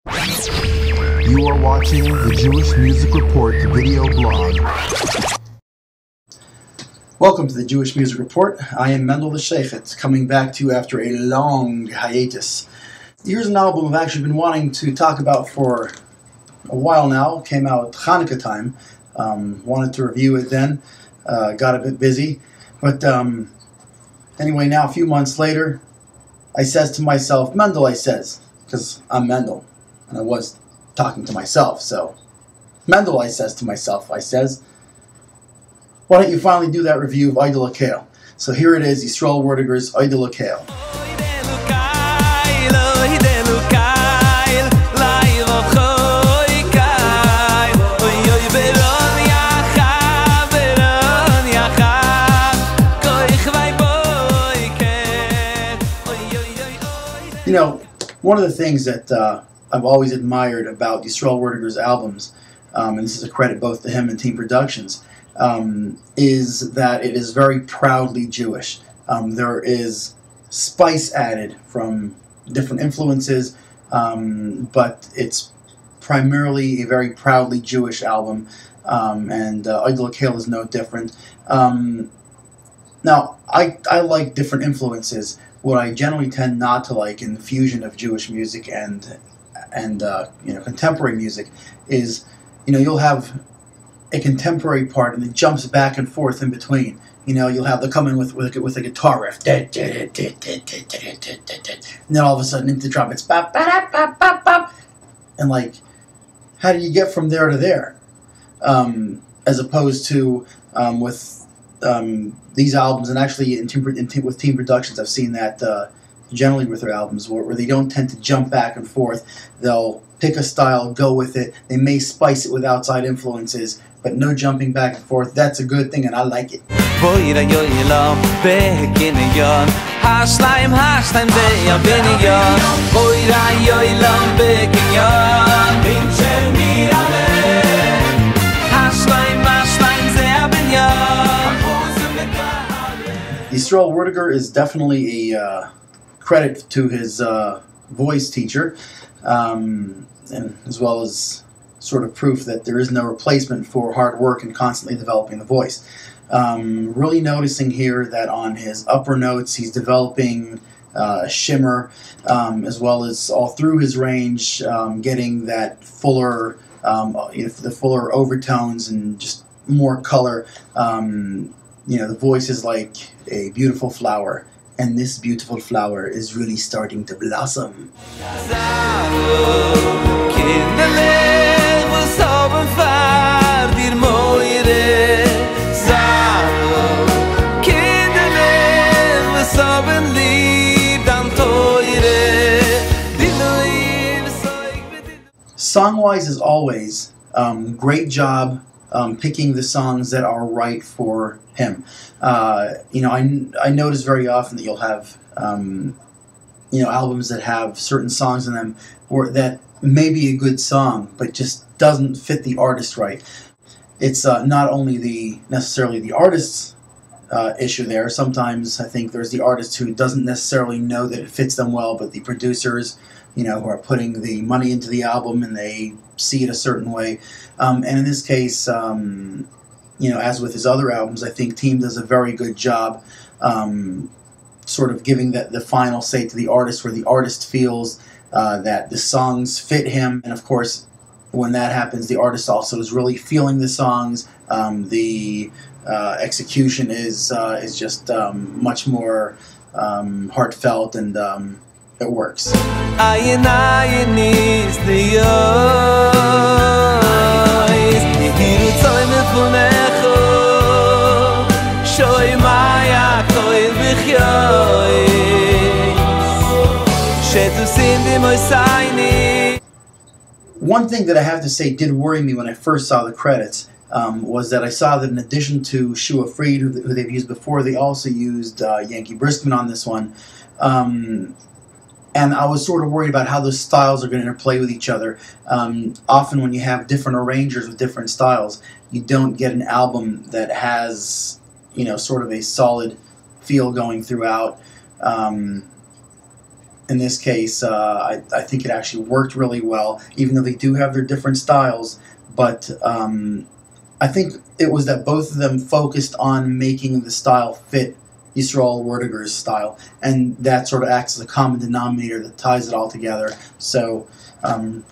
You are watching the Jewish Music Report video blog. Welcome to the Jewish Music Report. I am Mendel the Sheichet, coming back to you after a long hiatus. Here's an album I've actually been wanting to talk about for a while now. Came out Hanukkah time. Wanted to review it then. Got a bit busy. But anyway, now a few months later, I says to myself, Mendel, I says, because I'm Mendel, and I was talking to myself, so Mendel, I says to myself, I says, why don't you finally do that review of Odeh Lokeil? So here it is, Yisroel Werdyger's Odeh Lokeil. You know, one of the things that I've always admired about Yisroel Werdyger's albums, and this is a credit both to him and Team Productions, is that it is very proudly Jewish. There is spice added from different influences, but it's primarily a very proudly Jewish album, and Odeh Lokeil is no different. Now, I like different influences. What I generally tend not to like in the fusion of Jewish music and contemporary music is, you'll have a contemporary part and it jumps back and forth in between. You'll have the come in with a guitar riff, and then all of a sudden into the drum it's bop, bop, bop, bop, bop. And like, how do you get from there to there? As opposed to with these albums, and actually with Team Productions, I've seen that generally with their albums where they don't tend to jump back and forth. They'll pick a style, go with it. They may spice it with outside influences, but no jumping back and forth. That's a good thing, and I like it. Yisroel Werdyger is definitely a credit to his voice teacher, and as well as sort of proof that there is no replacement for hard work and constantly developing the voice. Really noticing here that on his upper notes he's developing a shimmer, as well as all through his range, getting that fuller, the fuller overtones and just more color. The voice is like a beautiful flower, and this beautiful flower is really starting to blossom. Song-wise, as always, great job picking the songs that are right for him. I notice very often that you'll have albums that have certain songs in them that may be a good song, but just doesn't fit the artist right. It's not only necessarily the artist's issue there. Sometimes I think there's the artist who doesn't necessarily know that it fits them well, but the producers, who are putting the money into the album and they see it a certain way. And in this case, as with his other albums, I think Team does a very good job sort of giving the final say to the artist, where the artist feels that the songs fit him. And of course, when that happens, the artist also is really feeling the songs. The execution is just much more heartfelt, and it works. One thing that I have to say did worry me when I first saw the credits was that I saw that in addition to Shua Fried, who they've used before, they also used Yankee Briskman on this one. And I was sort of worried about how those styles are going to interplay with each other. Often when you have different arrangers with different styles, you don't get an album that has, sort of a solid feel going throughout. in this case, I think it actually worked really well, even though they do have their different styles. But I think it was that both of them focused on making the style fit Yisroel Werdyger's style, and that sort of acts as a common denominator that ties it all together. So,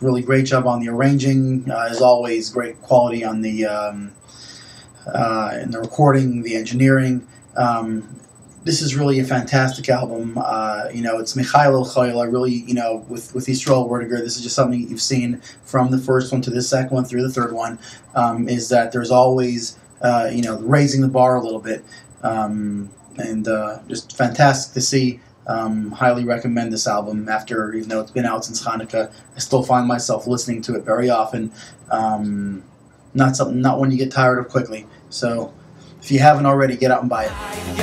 really great job on the arranging. As always, great quality on the in the recording, the engineering. This is really a fantastic album. It's Odeh Lokeil. I really, with Yisroel Werdyger, this is just something that you've seen from the first one to the second one through the third one, is that there's always, raising the bar a little bit. And just fantastic to see. Highly recommend this album. Even though it's been out since Hanukkah, I still find myself listening to it very often. Not one you get tired of quickly. So, if you haven't already, get out and buy it. Ay,